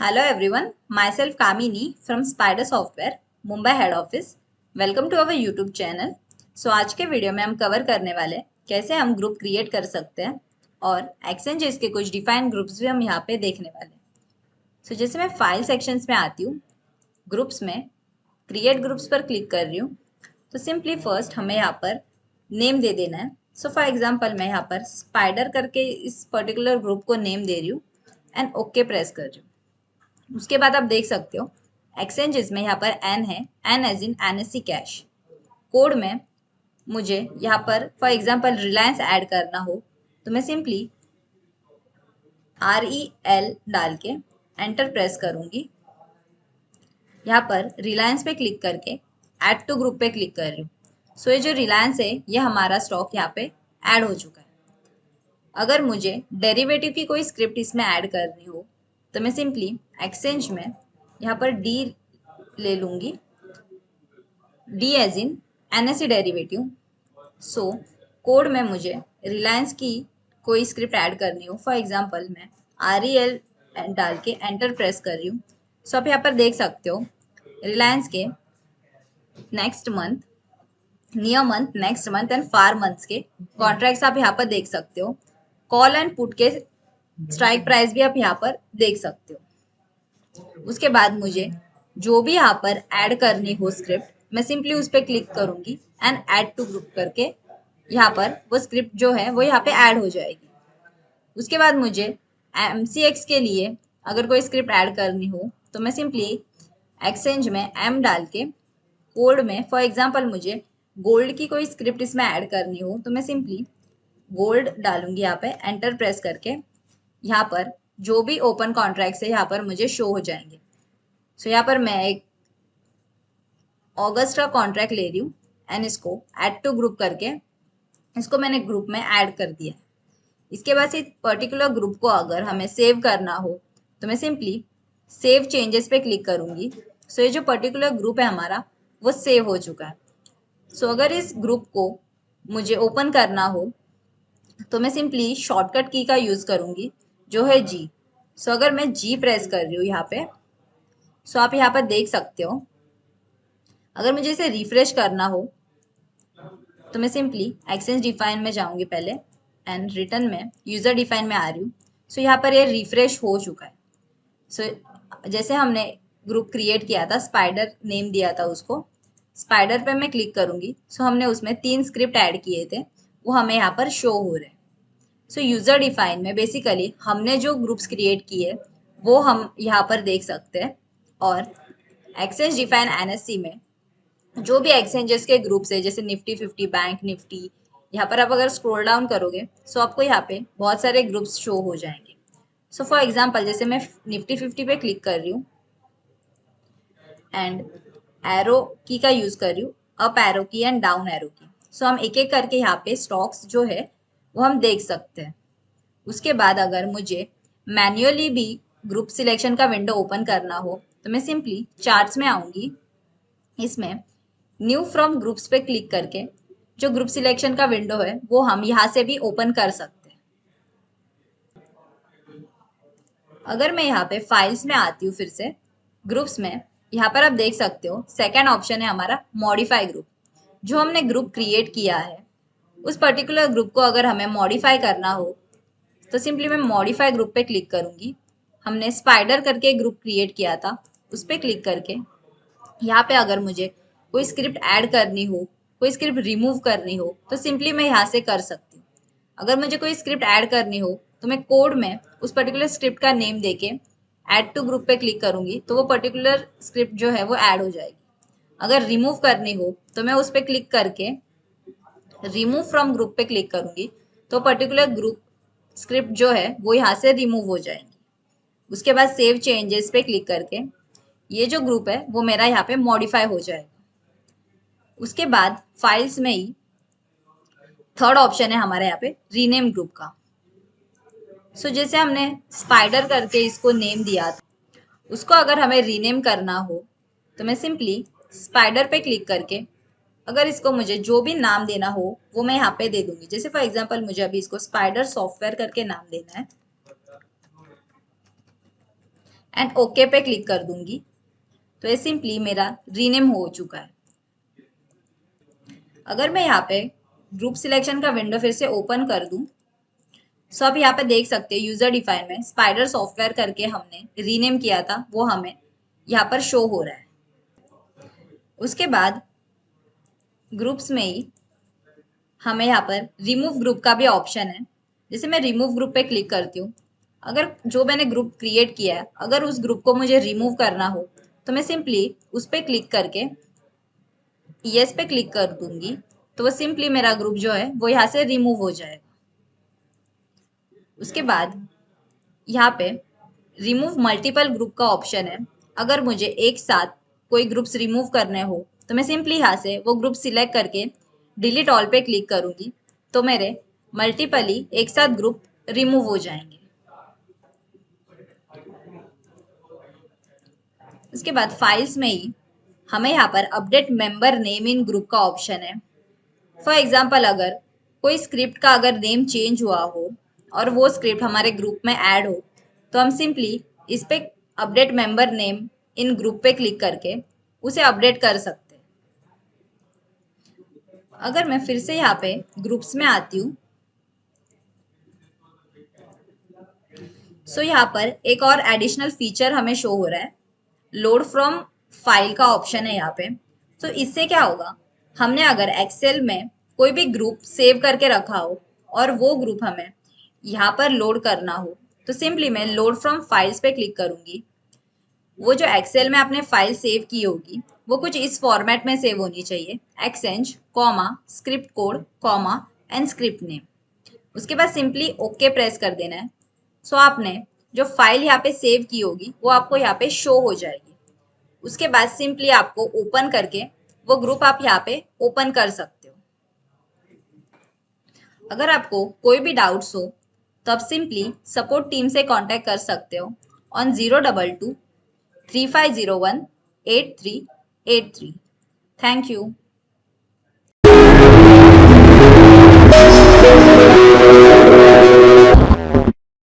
Hello everyone, myself Kamini from Spider Software, Mumbai head office. Welcome to our YouTube channel. आज के video में हम cover करने वाले कैसे हम ग्रुप क्रिएट कर सकते हैं और एक्सचेंजेस के कुछ डिफाइंड ग्रुप्स भी हम यहाँ पे देखने वाले हैं। जैसे मैं फाइल सेक्शंस में आती हूँ, ग्रुप्स में क्रिएट ग्रुप्स पर क्लिक कर रही हूँ। तो सिंपली फर्स्ट हमें यहाँ पर नेम दे देना है। फॉर एग्जाम्पल मैं यहाँ पर स्पाइडर करके इस पर्टिकुलर ग्रुप को नेम दे रही हूँ एंड ओके प्रेस कर रही हूँ। उसके बाद आप देख सकते हो एक्सचेंजेस में यहाँ पर एन है, N as in NSC cash. Code में मुझे यहाँ पर फॉर एग्जांपल रिलायंस ऐड करना हो तो मैं सिंपली REL डाल के एंटर प्रेस करूंगी। यहाँ पर रिलायंस पे क्लिक करके ऐड टू ग्रुप पे क्लिक कर रही हूँ। ये जो रिलायंस है ये हमारा स्टॉक यहाँ पे ऐड हो चुका है। अगर मुझे डेरिवेटिव की कोई स्क्रिप्ट इसमें ऐड करनी हो तो मैं सिंपली एक्सचेंज में यहाँ पर डी ले लूंगी, D as in NSC derivative. Code में मुझे रिलायंस की कोई स्क्रिप्ट ऐड करनी हो, फॉर एग्जांपल मैं REL डाल के एंटर प्रेस कर रही हूँ। आप यहाँ पर देख सकते हो रिलायंस के next month, near month, next month and far months के कॉन्ट्रैक्ट्स आप यहाँ पर देख सकते हो। कॉल एंड पुट के स्ट्राइक प्राइस भी आप यहाँ पर देख सकते हो। उसके बाद मुझे जो भी यहाँ पर ऐड करनी हो स्क्रिप्ट, मैं सिंपली उस पर क्लिक करूंगी एंड ऐड टू ग्रुप करके यहाँ पर वो स्क्रिप्ट जो है वो यहाँ पे ऐड हो जाएगी। उसके बाद मुझे MCX के लिए अगर कोई स्क्रिप्ट ऐड करनी हो तो मैं सिंपली एक्सचेंज में M डाल के कोड में फॉर एग्जांपल मुझे गोल्ड की कोई स्क्रिप्ट इसमें ऐड करनी हो तो मैं सिंपली गोल्ड डालूंगी। यहाँ पे एंटर प्रेस करके यहाँ पर जो भी ओपन कॉन्ट्रैक्ट है यहाँ पर मुझे शो हो जाएंगे। यहाँ पर मैं एक अगस्त का कॉन्ट्रैक्ट ले रही हूँ एंड इसको ऐड टू ग्रुप करके इसको मैंने ग्रुप में ऐड कर दिया। इसके बाद से पर्टिकुलर ग्रुप को अगर हमें सेव करना हो तो मैं सिंपली सेव चेंजेस पे क्लिक करूंगी। ये जो पर्टिकुलर ग्रुप है हमारा वो सेव हो चुका है। अगर इस ग्रुप को मुझे ओपन करना हो तो मैं सिंपली शॉर्टकट की का यूज करूंगी जो है जी। अगर मैं जी प्रेस कर रही हूँ यहाँ पे, आप यहाँ पर देख सकते हो अगर मुझे इसे रिफ्रेश करना हो तो मैं सिंपली एक्सचेंज डिफाइन में जाऊंगी पहले एंड रिटर्न में यूजर डिफाइन में आ रही हूँ। यहाँ पर ये रिफ्रेश हो चुका है। जैसे हमने ग्रुप क्रिएट किया था, स्पाइडर नेम दिया था उसको, स्पाइडर पे मैं क्लिक करूंगी। हमने उसमें 3 स्क्रिप्ट ऐड किए थे, वो हमें यहाँ पर शो हो रहे हैं। यूजर डिफाइन में बेसिकली हमने जो ग्रुप्स क्रिएट किए वो हम यहाँ पर देख सकते हैं। और एक्सचेंज डिफाइन एनएससी में जो भी एक्सचेंजेस के ग्रुप्स है जैसे निफ्टी 50, बैंक निफ्टी, यहाँ पर आप अगर स्क्रॉल डाउन करोगे तो आपको यहाँ पे बहुत सारे ग्रुप्स शो हो जाएंगे। फॉर एग्जांपल जैसे मैं निफ्टी 50 पे क्लिक कर रही हूँ एंड एरो की का यूज कर रही हूँ, अप एरो की एंड डाउन एरो की। हम एक एक करके यहाँ पे स्टॉक्स जो है वो हम देख सकते हैं। उसके बाद अगर मुझे मैन्युअली भी ग्रुप सिलेक्शन का विंडो ओपन करना हो तो मैं सिंपली चार्ट्स में आऊंगी, इसमें न्यू फ्रॉम ग्रुप्स पे क्लिक करके जो ग्रुप सिलेक्शन का विंडो है वो हम यहाँ से भी ओपन कर सकते हैं। अगर मैं यहाँ पे फाइल्स में आती हूँ फिर से ग्रुप्स में, यहाँ पर आप देख सकते हो सेकेंड ऑप्शन है हमारा मॉडिफाई ग्रुप। जो हमने ग्रुप क्रिएट किया है उस पर्टिकुलर ग्रुप को अगर हमें मॉडिफाई करना हो तो सिंपली मैं मॉडिफाई ग्रुप पे क्लिक करूंगी। हमने स्पाइडर करके ग्रुप क्रिएट किया था, उस पर क्लिक करके यहाँ पे अगर मुझे कोई स्क्रिप्ट ऐड करनी हो, कोई स्क्रिप्ट रिमूव करनी हो तो सिंपली मैं यहाँ से कर सकती हूँ। अगर मुझे कोई स्क्रिप्ट ऐड करनी हो तो मैं कोड में उस पर्टिकुलर स्क्रिप्ट का नेम देके ऐड टू ग्रुप पे क्लिक करूंगी तो वो पर्टिकुलर स्क्रिप्ट जो है वो ऐड हो जाएगी। अगर रिमूव करनी हो तो मैं उस पर क्लिक करके रिमूव फ्रॉम ग्रुप पे क्लिक करूंगी तो पर्टिकुलर ग्रुप स्क्रिप्ट जो है वो यहाँ से रिमूव हो जाएंगी। उसके बाद सेव चेंजेस पे क्लिक करके ये जो ग्रुप है वो मेरा यहाँ पे मॉडिफाई हो जाएगा। उसके बाद फाइल्स में ही थर्ड ऑप्शन है हमारे यहाँ पे रीनेम ग्रुप का। जैसे हमने स्पाइडर करके इसको नेम दिया था, उसको अगर हमें रीनेम करना हो तो मैं सिंपली स्पाइडर पे क्लिक करके अगर इसको मुझे जो भी नाम देना हो वो मैं यहाँ पे दे दूंगी। जैसे फॉर एग्जांपल मुझे अभी इसको स्पाइडर सॉफ्टवेयर करके नाम देना है एंड ओके पे क्लिक कर दूंगी। तो ये सिंपली मेरा रीनेम हो चुका है। अगर मैं यहाँ पे ग्रुप सिलेक्शन का विंडो फिर से ओपन कर दूं, सो आप यहाँ पे देख सकते हैं यूजर डिफाइन में स्पाइडर सॉफ्टवेयर करके हमने रीनेम किया था, वो हमें यहाँ पर शो हो रहा है। उसके बाद ग्रुप्स में ही हमें यहाँ पर रिमूव ग्रुप का भी ऑप्शन है। जैसे मैं रिमूव ग्रुप पे क्लिक करती हूँ, अगर जो मैंने ग्रुप क्रिएट किया है अगर उस ग्रुप को मुझे रिमूव करना हो तो मैं सिंपली उस पर क्लिक करके यस पे क्लिक कर दूंगी, तो वो सिंपली मेरा ग्रुप जो है वो यहाँ से रिमूव हो जाएगा। उसके बाद यहाँ पे रिमूव मल्टीपल ग्रुप का ऑप्शन है। अगर मुझे एक साथ कोई ग्रुप्स रिमूव करने हो तो मैं सिंपली यहाँ से वो ग्रुप सिलेक्ट करके डिलीट ऑल पे क्लिक करूंगी, तो मेरे मल्टीपली एक साथ ग्रुप रिमूव हो जाएंगे। उसके बाद फाइल्स में ही हमें यहाँ पर update member name in group का ऑप्शन है। फॉर एग्जाम्पल अगर कोई स्क्रिप्ट का अगर नेम चेंज हुआ हो और वो स्क्रिप्ट हमारे ग्रुप में ऐड हो तो हम सिंपली इस पे update member name in group पे क्लिक करके उसे अपडेट कर सकते हैं। अगर मैं फिर से यहाँ पे ग्रुप्स में आती हूँ, सो यहाँ पर एक और एडिशनल फीचर हमें शो हो रहा है, लोड फ्रॉम फाइल का ऑप्शन है यहाँ पे। तो इससे क्या होगा, हमने अगर एक्सेल में कोई भी ग्रुप सेव करके रखा हो और वो ग्रुप हमें यहाँ पर लोड करना हो तो सिंपली मैं लोड फ्रॉम फाइल्स पे क्लिक करूंगी। वो जो एक्सेल में आपने फाइल सेव की होगी वो कुछ इस फॉर्मेट में सेव होनी चाहिए, exchange comma script code comma and script name. उसके बाद सिंपली ओके प्रेस कर देना है। सो आपने जो फाइल यहाँ पे सेव की होगी वो आपको यहाँ पे शो हो जाएगी। उसके बाद सिंपली आपको ओपन करके वो ग्रुप आप यहाँ पे ओपन कर सकते हो। अगर आपको कोई भी डाउट्स हो तो आप सिंपली सपोर्ट टीम से कांटेक्ट कर सकते हो ऑन 022-3501-8383। Thank you.